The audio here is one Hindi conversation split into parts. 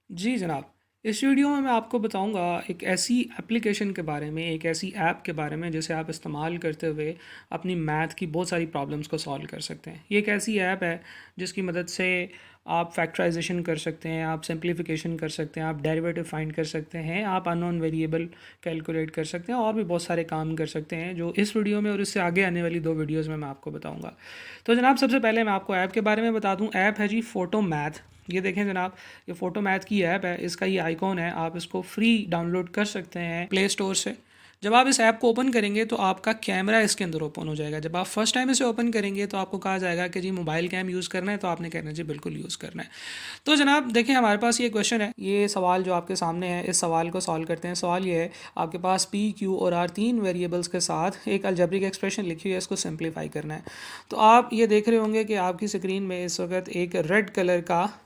जी जनाब, इस वीडियो में मैं आपको बताऊंगा एक ऐसी एप्लीकेशन के बारे में, एक ऐसी ऐप के बारे में जिसे आप इस्तेमाल करते हुए अपनी मैथ की बहुत सारी प्रॉब्लम्स को सॉल्व कर सकते हैं। ये एक ऐसी ऐप है जिसकी मदद से आप फैक्टराइजेशन कर सकते हैं, आप सिंप्लीफिकेशन कर सकते हैं, आप डेरिवेटिव फाइंड कर सकते हैं, आप अननोन वेरिएबल कैलकुलेट कर सकते हैं और भी बहुत सारे काम कर सकते हैं जो इस वीडियो में और इससे आगे आने वाली 2 वीडियोज़ में मैं आपको बताऊँगा। तो जनाब, सबसे पहले मैं आपको ऐप के बारे में बता दूँ। ऐप है जी फ़ोटो मैथ। ये देखें जनाब, ये फ़ोटो मैथ की ऐप है, इसका ये आइकॉन है, आप इसको फ्री डाउनलोड कर सकते हैं प्ले स्टोर से। जब आप इस ऐप को ओपन करेंगे तो आपका कैमरा इसके अंदर ओपन हो जाएगा। जब आप फर्स्ट टाइम इसे ओपन करेंगे तो आपको कहा जाएगा कि जी मोबाइल कैम यूज़ करना है, तो आपने कहना जी बिल्कुल यूज़ करना है। तो जनाब देखें, हमारे पास ये क्वेश्चन है, ये सवाल जो आपके सामने है, इस सवाल को सॉल्व करते हैं। सवाल ये है, आपके पास पी क्यू और आर तीन वेरिएबल्स के साथ एक अलजेब्रिक एक्सप्रेशन लिखी हुई है, इसको सिंप्लीफाई करना है। तो आप ये देख रहे होंगे कि आपकी स्क्रीन में इस वक्त एक रेड कलर का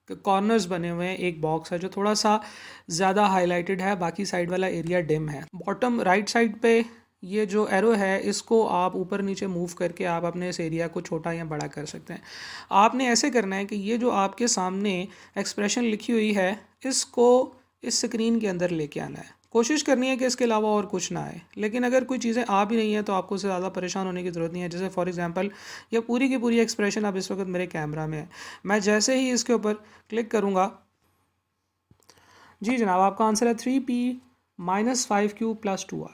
कॉर्नर्स बने हुए हैं, एक बॉक्स है जो थोड़ा सा ज़्यादा हाईलाइटेड है, बाकी साइड वाला एरिया डिम है। बॉटम राइट साइड पे ये जो एरो है, इसको आप ऊपर नीचे मूव करके आप अपने इस एरिया को छोटा या बड़ा कर सकते हैं। आपने ऐसे करना है कि ये जो आपके सामने एक्सप्रेशन लिखी हुई है, इसको इस स्क्रीन के अंदर लेके आना है। कोशिश करनी है कि इसके अलावा और कुछ ना आए, लेकिन अगर कोई चीज़ें आ भी नहीं है तो आपको उससे ज़्यादा परेशान होने की ज़रूरत नहीं है। जैसे फॉर एग्जांपल, ये पूरी की पूरी एक्सप्रेशन अब इस वक्त मेरे कैमरा में है। मैं जैसे ही इसके ऊपर क्लिक करूँगा, जी जनाब, आपका आंसर है 3p-5q+2r।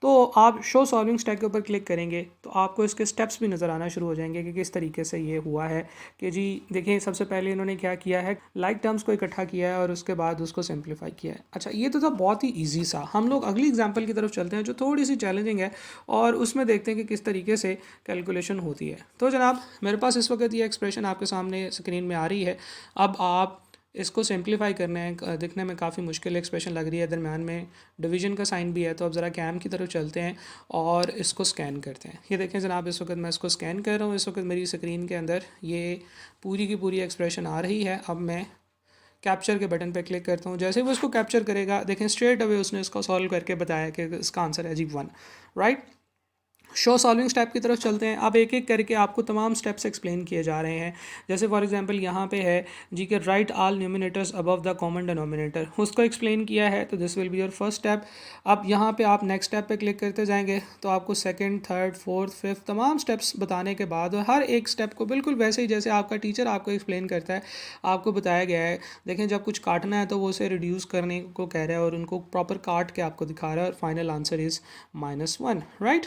तो आप शो सॉल्विंग स्टैक के ऊपर क्लिक करेंगे तो आपको इसके स्टेप्स भी नज़र आना शुरू हो जाएंगे कि किस तरीके से ये हुआ है। कि जी देखिए, सबसे पहले इन्होंने क्या किया है, लाइक टर्म्स को इकट्ठा किया है और उसके बाद उसको सिंप्लीफाई किया है। अच्छा, ये तो था बहुत ही ईजी सा। हम लोग अगली एग्जाम्पल की तरफ चलते हैं जो थोड़ी सी चैलेंजिंग है और उसमें देखते हैं कि किस तरीके से कैलकुलेशन होती है। तो जनाब, मेरे पास इस वक्त ये एक्सप्रेशन आपके सामने स्क्रीन में आ रही है। अब आप इसको सिंप्लीफाई करना है। दिखने में काफ़ी मुश्किल एक्सप्रेशन लग रही है, दरम्यान में डिवीजन का साइन भी है। तो अब ज़रा कैम की तरफ चलते हैं और इसको स्कैन करते हैं। ये देखें जनाब, इस वक्त मैं इसको स्कैन कर रहा हूँ। इस वक्त मेरी स्क्रीन के अंदर ये पूरी की पूरी एक्सप्रेशन आ रही है। अब मैं कैप्चर के बटन पे क्लिक करता हूँ। जैसे ही वो इसको कैप्चर करेगा, देखें स्ट्रेट अवे उसने इसको सॉल्व करके बताया कि इसका आंसर है जी 1। राइट। शो सॉल्विंग स्टेप की तरफ चलते हैं। अब एक एक करके आपको तमाम स्टेप्स एक्सप्लेन किए जा रहे हैं। जैसे फॉर एग्जांपल यहाँ पे है जी के right all numerators above the common denominator, उसको एक्सप्लेन किया है। तो this will be your first step. अब यहाँ पे आप नेक्स्ट स्टेप पे क्लिक करते जाएंगे तो आपको सेकंड, थर्ड, फोर्थ, फिफ्थ तमाम स्टेप्स बताने के बाद, और हर एक स्टेप को बिल्कुल वैसे ही जैसे आपका टीचर आपको एक्सप्लेन करता है आपको बताया गया है। देखें, जब कुछ काटना है तो वो उसे रिड्यूस करने को कह रहा है और उनको प्रॉपर काट के आपको दिखा रहा है और फाइनल आंसर इज़ -1। राइट।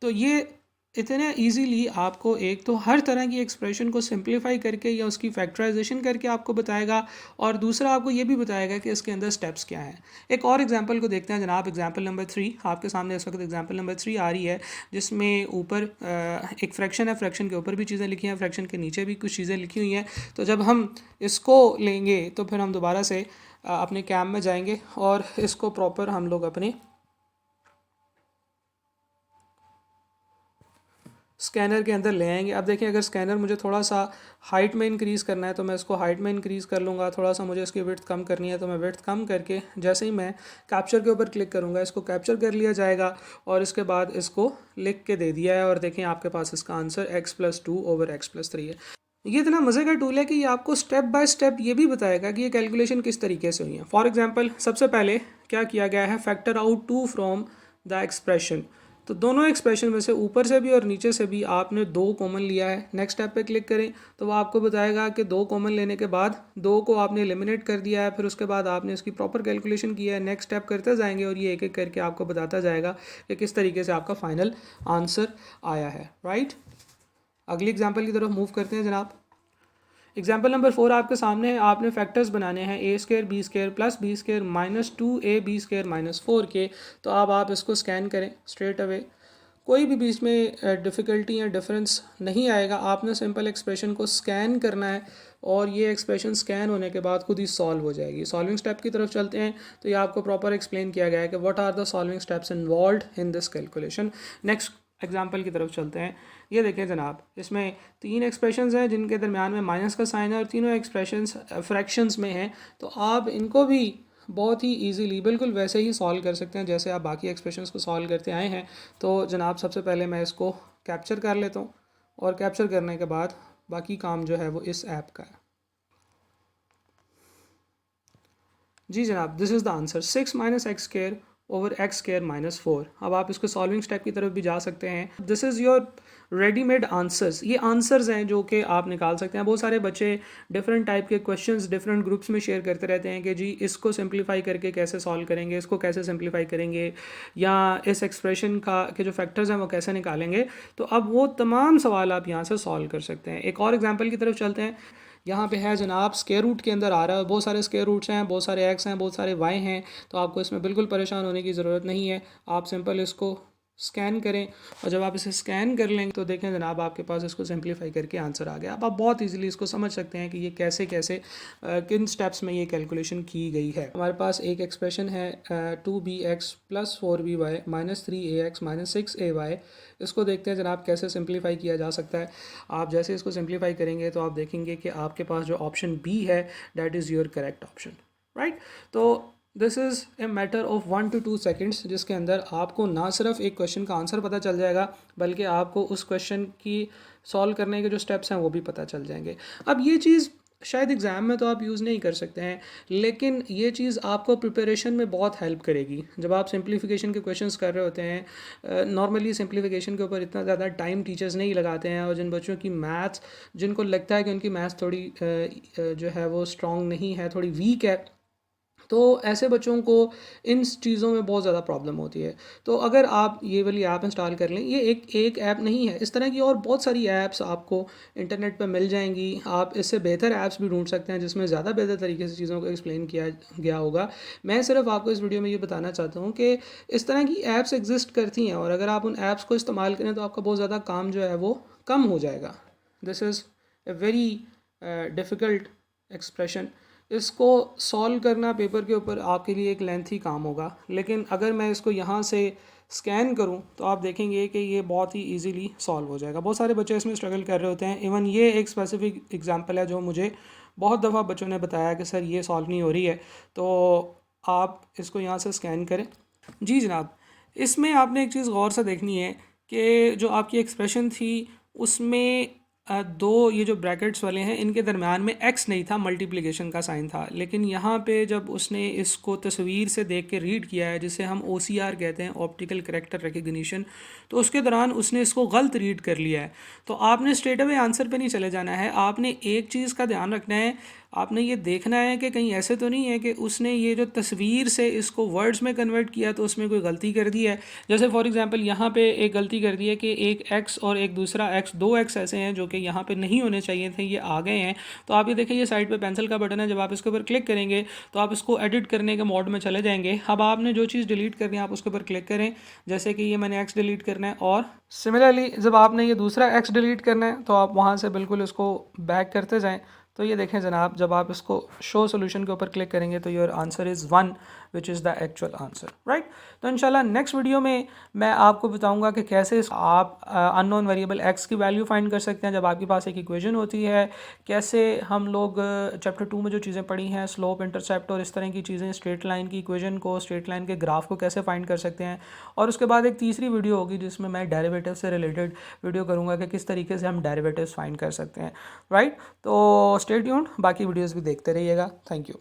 तो ये इतने इजीली आपको एक तो हर तरह की एक्सप्रेशन को सिंप्लीफाई करके या उसकी फैक्टराइजेशन करके आपको बताएगा, और दूसरा आपको ये भी बताएगा कि इसके अंदर स्टेप्स क्या हैं। एक और एग्जांपल को देखते हैं जनाब। एग्जांपल नंबर 3 आपके सामने इस वक्त एग्जांपल नंबर 3 आ रही है, जिसमें ऊपर एक फ्रैक्शन है, फ्रैक्शन के ऊपर भी चीज़ें लिखी हैं, फ्रैक्शन के नीचे भी कुछ चीज़ें लिखी हुई हैं। तो जब हम इसको लेंगे तो फिर हम दोबारा से अपने कैम में जाएंगे और इसको प्रॉपर हम लोग अपने स्कैनर के अंदर ले आएंगे। अब देखिए, अगर स्कैनर मुझे थोड़ा सा हाइट में इंक्रीज़ करना है तो मैं इसको हाइट में इंक्रीज़ कर लूँगा। थोड़ा सा मुझे इसकी विड्थ कम करनी है तो मैं विड्थ कम करके, जैसे ही मैं कैप्चर के ऊपर क्लिक करूँगा, इसको कैप्चर कर लिया जाएगा और इसके बाद इसको लिख के दे दिया है। और देखें, आपके पास इसका आंसर x+2/x+3 है। ये इतना मज़े का टूल है कि ये आपको स्टेप बाय स्टेप ये भी बताएगा कि ये कैलकुलेशन किस तरीके से हुई है। फॉर एग्जांपल, सबसे पहले क्या किया गया है, factor out 2 from the expression. तो दोनों एक्सप्रेशन में से ऊपर से भी और नीचे से भी आपने 2 कॉमन लिया है। नेक्स्ट स्टेप पे क्लिक करें तो वो आपको बताएगा कि 2 कॉमन लेने के बाद 2 को आपने एलिमिनेट कर दिया है, फिर उसके बाद आपने इसकी प्रॉपर कैलकुलेशन की है। नेक्स्ट स्टेप करते जाएंगे और ये एक एक करके आपको बताता जाएगा कि किस तरीके से आपका फाइनल आंसर आया है। राइट। अगली एग्जाम्पल की तरफ मूव करते हैं जनाब। एग्जाम्पल नंबर 4 आपके सामने है। आपने फैक्टर्स बनाने हैं a²b² + b² -2ab² -4k। तो अब आप इसको स्कैन करें स्ट्रेट अवे, कोई भी बीच में डिफ़िकल्टी या डिफरेंस नहीं आएगा। आपने सिंपल एक्सप्रेशन को स्कैन करना है और ये एक्सप्रेशन स्कैन होने के बाद खुद ही सॉल्व हो जाएगी। सॉल्विंग स्टेप की तरफ चलते हैं तो ये आपको प्रॉपर एक्सप्लेन किया गया है कि what are the solving steps involved in this calculation. Next example की तरफ चलते हैं। ये देखें जनाब, इसमें 3 एक्सप्रेशंस हैं जिनके दरमियान में माइनस का साइन है और तीनों एक्सप्रेशंस फ्रैक्शंस में हैं। तो आप इनको भी बहुत ही इजीली बिल्कुल वैसे ही सॉल्व कर सकते हैं जैसे आप बाकी एक्सप्रेशंस को सॉल्व करते आए हैं। तो जनाब, सबसे पहले मैं इसको कैप्चर कर लेता हूँ और कैप्चर करने के बाद बाकी काम जो है वो इस ऐप का है। जी जनाब, this is the answer 6 minus x square over x square minus 4। अब आप इसको सॉल्विंग स्टेप की तरफ भी जा सकते हैं। This is your readymade answers. ये आंसर्स हैं जो कि आप निकाल सकते हैं। बहुत सारे बच्चे डिफरेंट टाइप के क्वेश्चंस डिफरेंट ग्रुप्स में शेयर करते रहते हैं कि जी इसको सिंप्लीफाई करके कैसे सॉल्व करेंगे, इसको कैसे सिंप्लीफाई करेंगे, या इस एक्सप्रेशन का के जो फैक्टर्स हैं वो कैसे निकालेंगे। तो अब वो तमाम सवाल आप यहाँ से सॉल्व कर सकते हैं। एक और एग्जाम्पल की तरफ चलते हैं। यहाँ पे है जनाब स्क्वायर रूट के अंदर आ रहा है, बहुत सारे स्क्वायर रूट्स हैं, बहुत सारे एक्स हैं, बहुत सारे वाई हैं। तो आपको इसमें बिल्कुल परेशान होने की ज़रूरत नहीं है। आप सिंपल इसको स्कैन करें, और जब आप इसे स्कैन कर लेंगे तो देखें जनाब आपके पास इसको सिंप्लीफाई करके आंसर आ गया। अब आप बहुत इजीली इसको समझ सकते हैं कि ये कैसे कैसे किन स्टेप्स में ये कैलकुलेशन की गई है। हमारे पास एक एक्सप्रेशन है 2bx plus 4by minus 3ax minus 6ay। इसको देखते हैं जनाब कैसे सिंप्लीफाई किया जा सकता है। आप जैसे इसको सिंप्लीफाई करेंगे तो आप देखेंगे कि आपके पास जो ऑप्शन बी है that is your correct option, right. तो this is a matter of 1 to 2 seconds, जिसके अंदर आपको ना सिर्फ एक क्वेश्चन का आंसर पता चल जाएगा बल्कि आपको उस क्वेश्चन की सॉल्व करने के जो स्टेप्स हैं वो भी पता चल जाएंगे। अब ये चीज़ शायद एग्ज़ाम में तो आप यूज़ नहीं कर सकते हैं, लेकिन ये चीज़ आपको प्रिपरेशन में बहुत हेल्प करेगी। जब आप सिंप्लीफिकेशन के क्वेश्चंस कर रहे होते हैं, नॉर्मली सिंप्लीफिकेशन के ऊपर इतना ज़्यादा टाइम टीचर्स नहीं लगाते हैं, और जिन बच्चों की मैथ्स, जिनको लगता है कि उनकी मैथ्स थोड़ी जो है वो स्ट्रॉन्ग नहीं है, थोड़ी वीक है, तो ऐसे बच्चों को इन चीज़ों में बहुत ज़्यादा प्रॉब्लम होती है। तो अगर आप ये वाली ऐप इंस्टॉल कर लें, ये एक ऐप नहीं है, इस तरह की और बहुत सारी ऐप्स आपको इंटरनेट पर मिल जाएंगी। आप इससे बेहतर ऐप्स भी ढूंढ सकते हैं जिसमें ज़्यादा बेहतर तरीके से चीज़ों को एक्सप्लेन किया गया होगा। मैं सिर्फ आपको इस वीडियो में ये बताना चाहता हूँ कि इस तरह की ऐप्स एग्जिस्ट करती हैं, और अगर आप उन ऐप्स को इस्तेमाल करें तो आपका बहुत ज़्यादा काम जो है वो कम हो जाएगा। This is a very difficult expression. इसको सॉल्व करना पेपर के ऊपर आपके लिए एक लेंथी काम होगा, लेकिन अगर मैं इसको यहाँ से स्कैन करूँ तो आप देखेंगे कि ये बहुत ही इजीली सॉल्व हो जाएगा। बहुत सारे बच्चे इसमें स्ट्रगल कर रहे होते हैं। इवन ये एक स्पेसिफिक एग्जांपल है जो मुझे बहुत दफ़ा बच्चों ने बताया कि सर ये सॉल्व नहीं हो रही है, तो आप इसको यहाँ से स्कैन करें। जी जनाब, इसमें आपने एक चीज़ गौर से देखनी है कि जो आपकी एक्सप्रेशन थी उसमें दो ये जो ब्रैकेट्स वाले हैं इनके दरम्यान में एक्स नहीं था, मल्टीप्लिकेशन का साइन था। लेकिन यहाँ पे जब उसने इसको तस्वीर से देख के रीड किया है, जिसे हम OCR कहते हैं, ऑप्टिकल कैरेक्टर रिकग्निशन, तो उसके दौरान उसने इसको गलत रीड कर लिया है। तो आपने स्ट्रेट अवे आंसर पे नहीं चले जाना है। आपने एक चीज़ का ध्यान रखना है, आपने ये देखना है कि कहीं ऐसे तो नहीं है कि उसने ये जो तस्वीर से इसको वर्ड्स में कन्वर्ट किया तो उसमें कोई गलती कर दी है। जैसे फॉर एग्जांपल यहाँ पे एक गलती कर दी है कि एक एक्स और एक दूसरा एक्स, दो एक्स ऐसे हैं जो कि यहाँ पे नहीं होने चाहिए थे, ये आ गए हैं। तो आप ये देखिए, ये साइड पे पेंसिल का बटन है, जब आप इसके ऊपर क्लिक करेंगे तो आप इसको एडिट करने के मोड में चले जाएंगे। अब आपने जो चीज़ डिलीट करनी है आप उसके ऊपर क्लिक करें, जैसे कि ये मैंने एक्स डिलीट करना है, और सिमिलरली जब आपने ये दूसरा एक्स डिलीट करना है तो आप वहाँ से बिल्कुल इसको बैक करते जाएँ। तो ये देखें जनाब, जब आप इसको शो सोल्यूशन के ऊपर क्लिक करेंगे तो your answer is 1 which is the actual answer, right. तो इंशाल्लाह नेक्स्ट वीडियो में मैं आपको बताऊंगा कि कैसे आप अननोन वेरिएबल एक्स की वैल्यू फाइंड कर सकते हैं जब आपके पास एक इक्वेशन होती है। कैसे हम लोग चैप्टर 2 में जो चीज़ें पढ़ी हैं, स्लोप, इंटरसेप्ट और इस तरह की चीज़ें, स्ट्रेट लाइन की इक्वेशन को, स्ट्रेट लाइन के ग्राफ को कैसे फाइंड कर सकते हैं। और उसके बाद एक तीसरी वीडियो होगी जिसमें मैं डेरिवेटिव से रिलेटेड वीडियो करूँगा कि किस तरीके से हम डेरिवेटिव्स फाइंड कर सकते हैं, राइट। तो स्टे ट्यून्ड, बाकी वीडियोज़ भी देखते रहिएगा। Thank you.